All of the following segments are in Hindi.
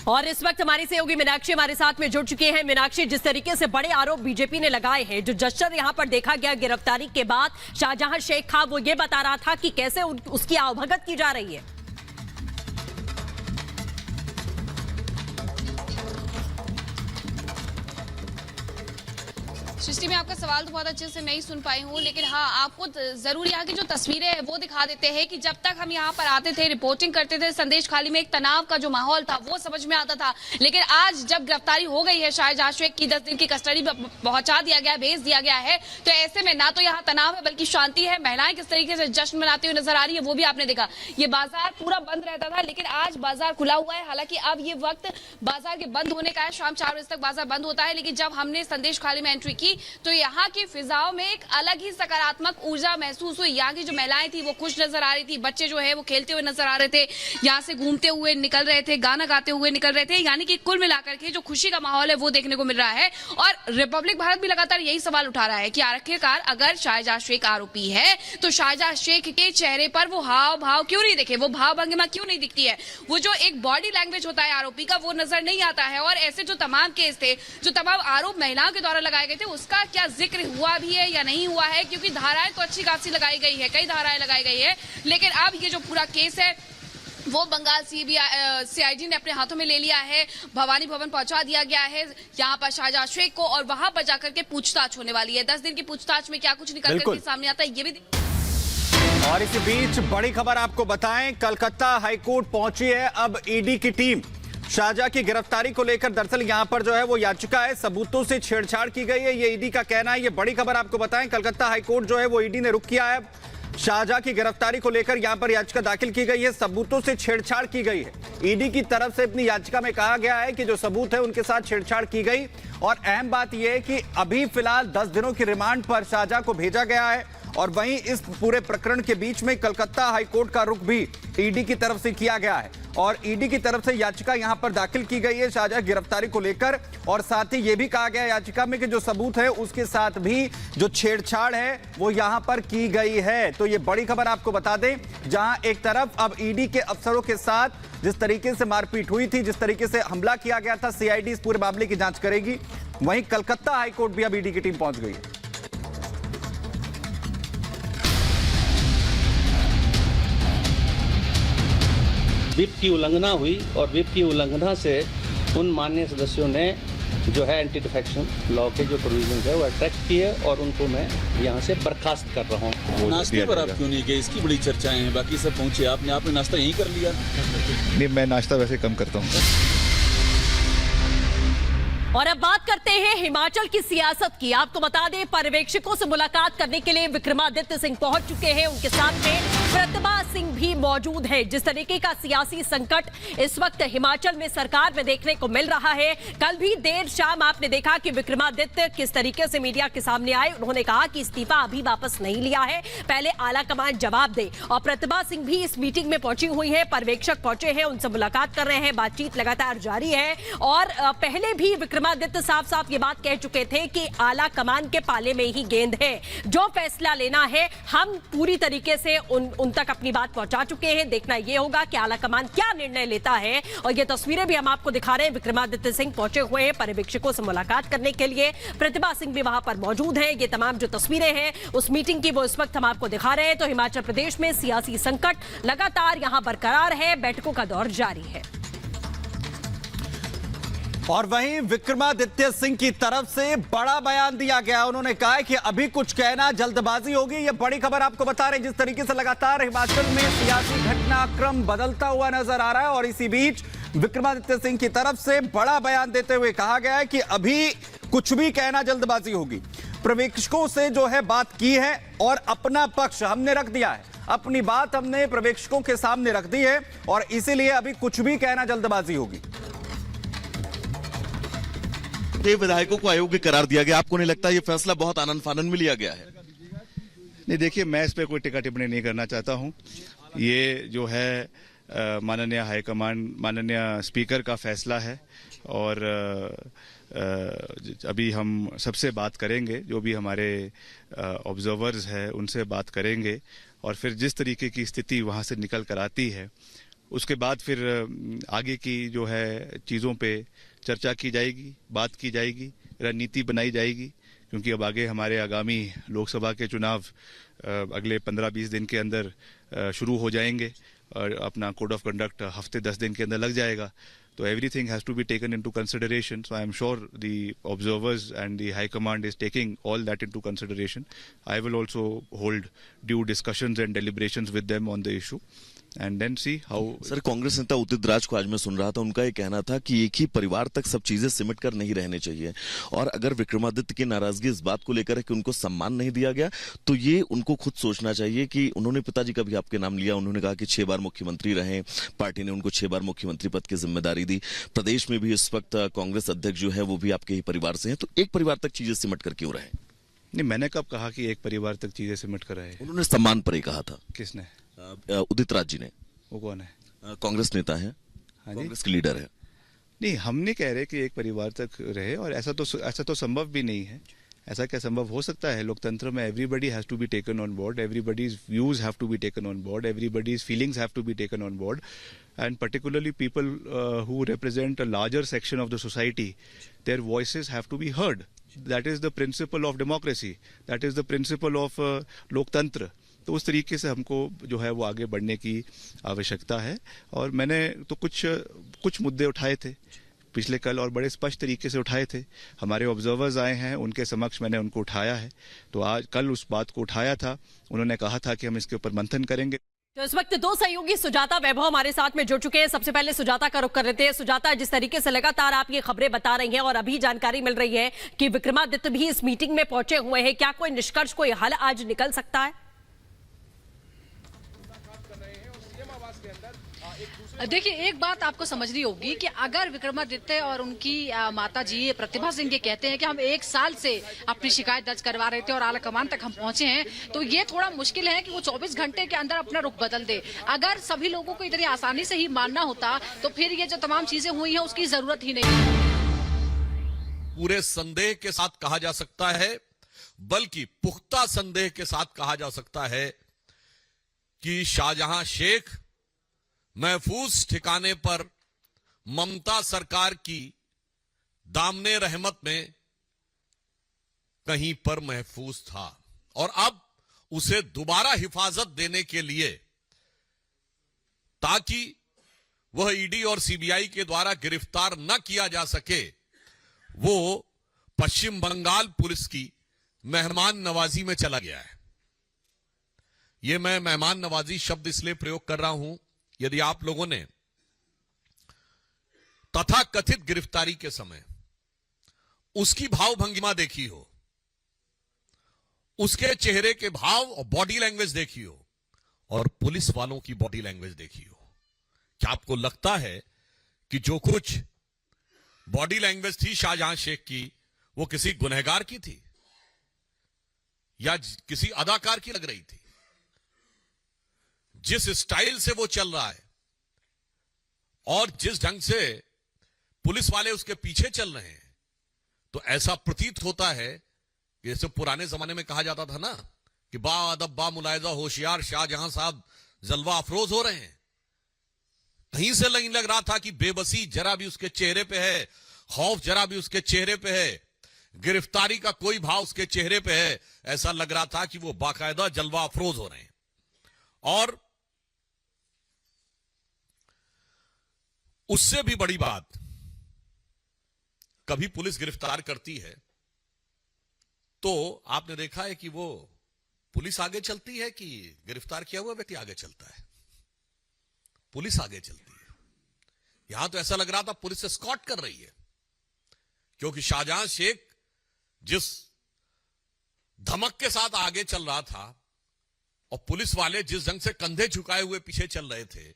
और इस वक्त हमारी सहयोगी मीनाक्षी हमारे साथ में जुड़ चुके हैं। मीनाक्षी, जिस तरीके से बड़े आरोप बीजेपी ने लगाए हैं, जो जश्न यहां पर देखा गया गिरफ्तारी के बाद, शाहजहां शेख खां वो ये बता रहा था कि कैसे उसकी अवगत की जा रही है। सृष्टि, मैं आपका सवाल तो बहुत अच्छे से नहीं सुन पाई हूँ, लेकिन हाँ, आपको जरूर यहाँ की जो तस्वीरें हैं वो दिखा देते हैं कि जब तक हम यहाँ पर आते थे, रिपोर्टिंग करते थे, संदेश खाली में एक तनाव का जो माहौल था वो समझ में आता था। लेकिन आज जब गिरफ्तारी हो गई है शाहजहां शेख की, 10 दिन की कस्टडी पहुंचा दिया गया, भेज दिया गया है, तो ऐसे में ना तो यहाँ तनाव है बल्कि शांति है। महिलाएं किस तरीके से जश्न मनाती हुई नजर आ रही है वो भी आपने देखा। ये बाजार पूरा बंद रहता था, लेकिन आज बाजार खुला हुआ है। हालांकि अब ये वक्त बाजार के बंद होने का है, शाम 4 बजे तक बाजार बंद होता है। लेकिन जब हमने संदेश खाली में एंट्री की तो यहाँ की फिजाओं में एक अलग ही सकारात्मक ऊर्जा महसूस हुई। यहाँ की जो महिलाएं थी वो खुश नजर आ रही थी, बच्चे जो है वो खेलते हुए नजर आ रहे थे, यहाँ से घूमते हुए निकल रहे थे, गाना गाते हुए निकल रहे थे। यानी कि कुल मिलाकर के जो खुशी का माहौल है वो देखने को मिल रहा है। और रिपब्लिक भारत भी लगातार यही सवाल उठा रहा है कि आखिरकार अगर शाहजहां शेख आरोपी है तो शाहजहां शेख के चेहरे पर वो हाव भाव क्यों नहीं दिखे, वो भाव भंगिमा क्यों नहीं दिखती है, वो जो एक बॉडी लैंग्वेज होता है आरोपी का वो नजर नहीं आता है। और ऐसे जो तमाम केस थे, जो तमाम आरोप महिलाओं के द्वारा लगाए गए थे, उसका क्या जिक्र हुआ भी है या नहीं हुआ है, क्योंकि धाराएं तो अच्छी खासी लगाई गई है, कई धाराएं लगाई गई है। लेकिन अब ये जो पूरा केस है वो बंगाल सीआईडी ने अपने हाथों में ले लिया है। भवानी भवन पहुंचा दिया गया है यहाँ पर शाहजहां शेख को, और वहां पर जाकर के पूछताछ होने वाली है। 10 दिन की पूछताछ में क्या कुछ निकल करके सामने आता है ये भी। और इसी बीच बड़ी खबर आपको बताएं, कलकत्ता हाईकोर्ट पहुंची है अब ईडी की टीम। शाहजहां की गिरफ्तारी को लेकर दरअसल यहां पर जो है वो याचिका है, सबूतों से छेड़छाड़ की गई है, ये ईडी का कहना है। ये बड़ी खबर आपको बताएं, कलकत्ता हाईकोर्ट जो है वो ईडी ने रुख किया है। शाहजहां की गिरफ्तारी को लेकर यहां पर याचिका दाखिल की गई है, सबूतों से छेड़छाड़ की गई है। ईडी की तरफ से अपनी याचिका में कहा गया है कि जो सबूत है उनके साथ छेड़छाड़ की गई। और अहम बात यह है कि अभी फिलहाल 10 दिनों की रिमांड पर शाहजहां को भेजा गया है। और वहीं इस पूरे प्रकरण के बीच में कलकत्ता हाईकोर्ट का रुख भी ईडी की तरफ से किया गया है। और ईडी की तरफ से याचिका यहां पर दाखिल की गई है शाहजहां गिरफ्तारी को लेकर। और साथ ही यह भी कहा गया याचिका में कि जो सबूत है उसके साथ भी जो छेड़छाड़ है वो यहां पर की गई है। तो ये बड़ी खबर आपको बता दें, जहां एक तरफ अब ईडी के अफसरों के साथ जिस तरीके से मारपीट हुई थी, जिस तरीके से हमला किया गया था, सीआईडी इस पूरे मामले की जांच करेगी। वहीं कलकत्ता हाईकोर्ट भी अब ईडी की टीम पहुंच गई है। व्हिप की उल्लंघना हुई और व्हिप की उल्लंघना से उन माननीय सदस्यों ने जो है एंटी डिफेक्शन लॉ के जो प्रोविजन है वो अट्रैक्ट किए और उनको मैं यहाँ से बर्खास्त कर रहा हूँ। नाश्ते पर आप क्यों नहीं गए, इसकी बड़ी चर्चाएं हैं, बाकी सब पहुंचे, आपने नाश्ता यहीं कर लिया? नहीं, मैं नाश्ता वैसे कम करता हूँ। और अब बात करते हैं हिमाचल की सियासत की। आपको बता दें, पर्यवेक्षकों से मुलाकात करने के लिए विक्रमादित्य सिंह पहुंच चुके हैं। उनके साथ में प्रतिभा सिंह भी मौजूद है। जिस तरीके का सियासी संकट इस वक्त हिमाचल में सरकार में देखने को मिल रहा है, कल भी देर शाम आपने देखा कि विक्रमादित्य किस तरीके से मीडिया के सामने आए। उन्होंने कहा कि इस्तीफा अभी वापस नहीं लिया है, पहले आला कमान जवाब दे। और प्रतिभा सिंह भी इस मीटिंग में पहुंची हुई है, पर्यवेक्षक पहुंचे हैं, उनसे मुलाकात कर रहे हैं, बातचीत लगातार जारी है। और पहले भी विक्रमादित्य साफ ये बात कह चुके थे कि आला कमान के पाले में ही गेंद है, जो फैसला लेना है हम पूरी तरीके से उन तक अपनी बात पहुंचा चुके हैं। देखना यह होगा कि आला कमान क्या निर्णय लेता है। और ये तस्वीरें भी हम आपको दिखा रहे हैं, विक्रमादित्य सिंह पहुंचे हुए हैं पर्यवेक्षकों से मुलाकात करने के लिए, प्रतिभा सिंह भी वहां पर मौजूद है। ये तमाम जो तस्वीरें हैं उस मीटिंग की वो इस वक्त हम आपको दिखा रहे हैं। तो हिमाचल प्रदेश में सियासी संकट लगातार यहां बरकरार है, बैठकों का दौर जारी है। और वहीं विक्रमादित्य सिंह की तरफ से बड़ा बयान दिया गया। उन्होंने कहा है कि अभी कुछ कहना जल्दबाजी होगी। ये बड़ी खबर आपको बता रहे हैं, जिस तरीके से लगातार हिमाचल में सियासी घटनाक्रम बदलता हुआ नजर आ रहा है। और इसी बीच विक्रमादित्य सिंह की तरफ से बड़ा बयान देते हुए कहा गया है कि अभी कुछ भी कहना जल्दबाजी होगी। पर्यवेक्षकों से जो है बात की है और अपना पक्ष हमने रख दिया है, अपनी बात हमने पर्यवेक्षकों के सामने रख दी है और इसीलिए अभी कुछ भी कहना जल्दबाजी होगी। विधायकों को अयोग्य करार दिया गया, आपको नहीं लगता ये फैसला बहुत आनंद फानंद में लिया गया है? नहीं, देखिए, मैं इस पे कोई टिप्पणी टिप्पणी नहीं करना चाहता हूं। ये जो है माननीय हाईकमान, माननीय स्पीकर का फैसला है। और अभी हम सबसे बात करेंगे, जो भी हमारे ऑब्जर्वर्स हैं उनसे बात करेंगे और फिर जिस तरीके की स्थिति वहां से निकल कर आती है उसके बाद फिर आगे की जो है चीज़ों पे चर्चा की जाएगी, बात की जाएगी, रणनीति बनाई जाएगी, क्योंकि अब आगे हमारे आगामी लोकसभा के चुनाव अगले 15-20 दिन के अंदर शुरू हो जाएंगे और अपना कोड ऑफ कंडक्ट हफ्ते 10 दिन के अंदर लग जाएगा. So everything has to be taken into consideration. So I am sure the observers and the High Command is taking all that into consideration. I will also hold due discussions and deliberations with them on the issue. And then see how. Sir, Congress नेता उदित राज को आज मैं सुन रहा था, उनका ये कहना था कि एक ही परिवार तक सब चीजें सिमट कर नहीं रहने चाहिए, और अगर विक्रमादित्य की नाराजगी इस बात को लेकर है कि उनको सम्मान नहीं दिया गया, तो ये उनको खुद सोचना चाहिए कि उन्होंने पिताजी का भी आपके नाम लिया, उन्होंने कहा कि 6 बार मुख्यमंत्री रहे, पार्टी ने उनको 6 बार मुख्यमंत्री पद की जिम्मेदारी दी, प्रदेश में भी इस वक्त कांग्रेस अध्यक्ष जो है वो भी आपके ही परिवार से हैं, तो एक परिवार तक चीजें सिमट कर क्यों रहे? नहीं, मैंने कब कहा कि एक परिवार तक चीजें सिमट कर रहे? उन्होंने सम्मान पर ही कहा था. किसने? उदित राज जी ने. वो कौन है? कांग्रेस नेता है, कांग्रेस के लीडर है. नहीं, हम नहीं कह रहे कि एक परिवार तक रहे, और ऐसा तो संभव भी नहीं है. ऐसा क्या संभव हो सकता है? लोकतंत्र में everybody has to be taken on board, everybody's views have to be taken on board, everybody's feelings have to be taken on board, and particularly people who represent a larger section of the society, their voices have to be heard. That is the principle of democracy. That is the principle of लोकतंत्र. तो उस तरीके से हमको जो है वो आगे बढ़ने की आवश्यकता है. और मैंने तो कुछ मुद्दे उठाए थे पिछले कल, और बड़े स्पष्ट तरीके से उठाए थे. हमारे ऑब्जर्वर्स आए हैं, उनके समक्ष मैंने उनको उठाया है. तो आज कल उस बात को उठाया था, उन्होंने कहा था कि हम इसके ऊपर मंथन करेंगे. तो इस वक्त 2 सहयोगी सुजाता वैभव हमारे साथ में जुड़ चुके हैं. सबसे पहले सुजाता का रुख कर लेते हैं. सुजाता, जिस तरीके से लगातार आप ये खबरें बता रही हैं और अभी जानकारी मिल रही है कि विक्रमादित्य भी इस मीटिंग में पहुंचे हुए हैं, क्या कोई निष्कर्ष, कोई हल आज निकल सकता है? देखिए, एक बात आपको समझनी होगी कि अगर विक्रमादित्य और उनकी माता जी प्रतिभा सिंह ये कहते हैं कि हम 1 साल से अपनी शिकायत दर्ज करवा रहे थे और आला कमान तक हम पहुंचे हैं, तो ये थोड़ा मुश्किल है कि वो 24 घंटे के अंदर अपना रुख बदल दे. अगर सभी लोगों को इतनी आसानी से ही मानना होता तो फिर ये जो तमाम चीजें हुई हैं उसकी जरूरत ही नहीं. पूरे संदेह के साथ कहा जा सकता है, बल्कि पुख्ता संदेह के साथ कहा जा सकता है कि शाहजहां शेख महफूज ठिकाने पर ममता सरकार की दामने रहमत में कहीं पर महफूज था, और अब उसे दोबारा हिफाजत देने के लिए, ताकि वह ईडी और सीबीआई के द्वारा गिरफ्तार न किया जा सके, वो पश्चिम बंगाल पुलिस की मेहमान नवाजी में चला गया है. यह मैं मेहमान नवाजी शब्द इसलिए प्रयोग कर रहा हूं, यदि आप लोगों ने तथाकथित गिरफ्तारी के समय उसकी भाव भंगिमा देखी हो, उसके चेहरे के भाव और बॉडी लैंग्वेज देखी हो, और पुलिस वालों की बॉडी लैंग्वेज देखी हो, क्या आपको लगता है कि जो कुछ बॉडी लैंग्वेज थी शाहजहां शेख की, वो किसी गुनहगार की थी या किसी अदाकार की लग रही थी? जिस स्टाइल से वो चल रहा है और जिस ढंग से पुलिस वाले उसके पीछे चल रहे हैं, तो ऐसा प्रतीत होता है कि जैसे पुराने जमाने में कहा जाता था ना कि बा अदब बा मुलायजा होशियार शाहजहां साहब जलवा अफरोज हो रहे हैं. कहीं से नहीं लग रहा था कि बेबसी जरा भी उसके चेहरे पे है, खौफ जरा भी उसके चेहरे पे है, गिरफ्तारी का कोई भाव उसके चेहरे पे है. ऐसा लग रहा था कि वो बाकायदा जलवा अफरोज हो रहे हैं. और उससे भी बड़ी बात, कभी पुलिस गिरफ्तार करती है तो आपने देखा है कि वो पुलिस आगे चलती है कि गिरफ्तार किया हुआ व्यक्ति आगे चलता है? पुलिस आगे चलती है. यहां तो ऐसा लग रहा था पुलिस एस्कॉर्ट कर रही है, क्योंकि शाहजहां शेख जिस धमक के साथ आगे चल रहा था और पुलिस वाले जिस ढंग से कंधे झुकाए हुए पीछे चल रहे थे,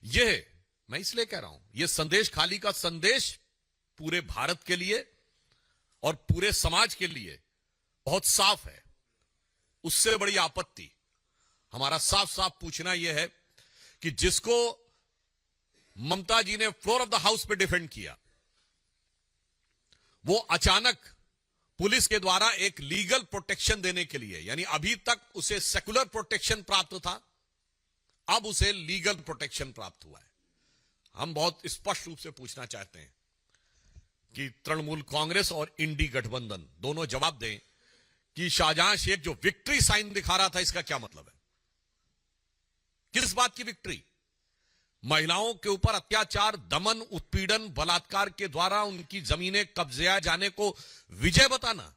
यह मैं इसलिए कह रहा हूं, यह संदेश खाली का संदेश पूरे भारत के लिए और पूरे समाज के लिए बहुत साफ है. उससे बड़ी आपत्ति हमारा साफ साफ पूछना यह है कि जिसको ममता जी ने फ्लोर ऑफ द हाउस पे डिफेंड किया, वो अचानक पुलिस के द्वारा एक लीगल प्रोटेक्शन देने के लिए, यानी अभी तक उसे सेकुलर प्रोटेक्शन प्राप्त था, अब उसे लीगल प्रोटेक्शन प्राप्त हुआ है। हम बहुत स्पष्ट रूप से पूछना चाहते हैं कि तृणमूल कांग्रेस और इंडी गठबंधन दोनों जवाब दें कि शाहजहां शेख जो विक्ट्री साइन दिखा रहा था, इसका क्या मतलब है? किस बात की विक्ट्री? महिलाओं के ऊपर अत्याचार, दमन, उत्पीड़न, बलात्कार के द्वारा उनकी जमीनें कब्जे जाने को विजय बताना,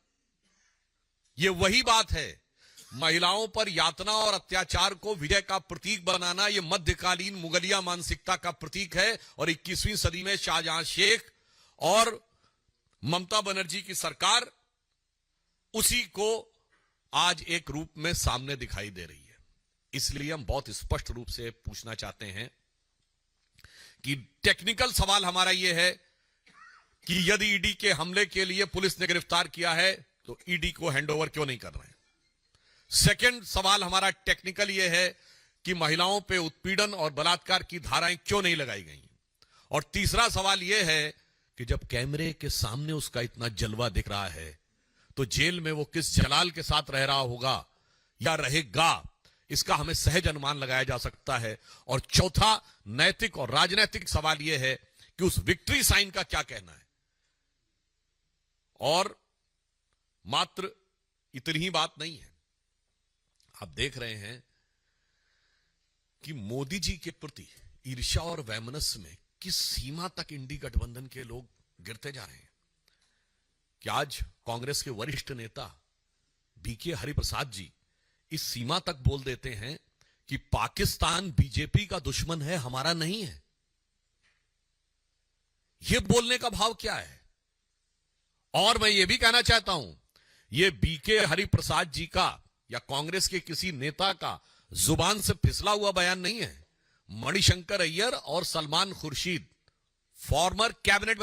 यह वही बात है। महिलाओं पर यातना और अत्याचार को विजय का प्रतीक बनाना, यह मध्यकालीन मुगलिया मानसिकता का प्रतीक है। और 21वीं सदी में शाहजहां शेख और ममता बनर्जी की सरकार उसी को आज एक रूप में सामने दिखाई दे रही है। इसलिए हम बहुत स्पष्ट रूप से पूछना चाहते हैं कि टेक्निकल सवाल हमारा यह है कि यदि ईडी के हमले के लिए पुलिस ने गिरफ्तार किया है तो ईडी को हैंडओवर क्यों नहीं कर रहे हैं? सेकंड सवाल हमारा टेक्निकल यह है कि महिलाओं पे उत्पीड़न और बलात्कार की धाराएं क्यों नहीं लगाई गई? और तीसरा सवाल यह है कि जब कैमरे के सामने उसका इतना जलवा दिख रहा है तो जेल में वो किस जलाल के साथ रह रहा होगा या रहेगा, इसका हमें सहज अनुमान लगाया जा सकता है। और चौथा नैतिक और राजनीतिक सवाल यह है कि उस विक्ट्री साइन का क्या कहना है। और मात्र इतनी ही बात नहीं है, आप देख रहे हैं कि मोदी जी के प्रति ईर्ष्या और वैमनस्य में किस सीमा तक इंडी गठबंधन के लोग गिरते जा रहे हैं कि आज कांग्रेस के वरिष्ठ नेता बीके हरिप्रसाद जी इस सीमा तक बोल देते हैं कि पाकिस्तान बीजेपी का दुश्मन है, हमारा नहीं है। यह बोलने का भाव क्या है? और मैं यह भी कहना चाहता हूं, यह बीके हरिप्रसाद जी का या कांग्रेस के किसी नेता का जुबान से फिसला हुआ बयान नहीं है। मणिशंकर अय्यर और Salman Khurshid, former cabinet minister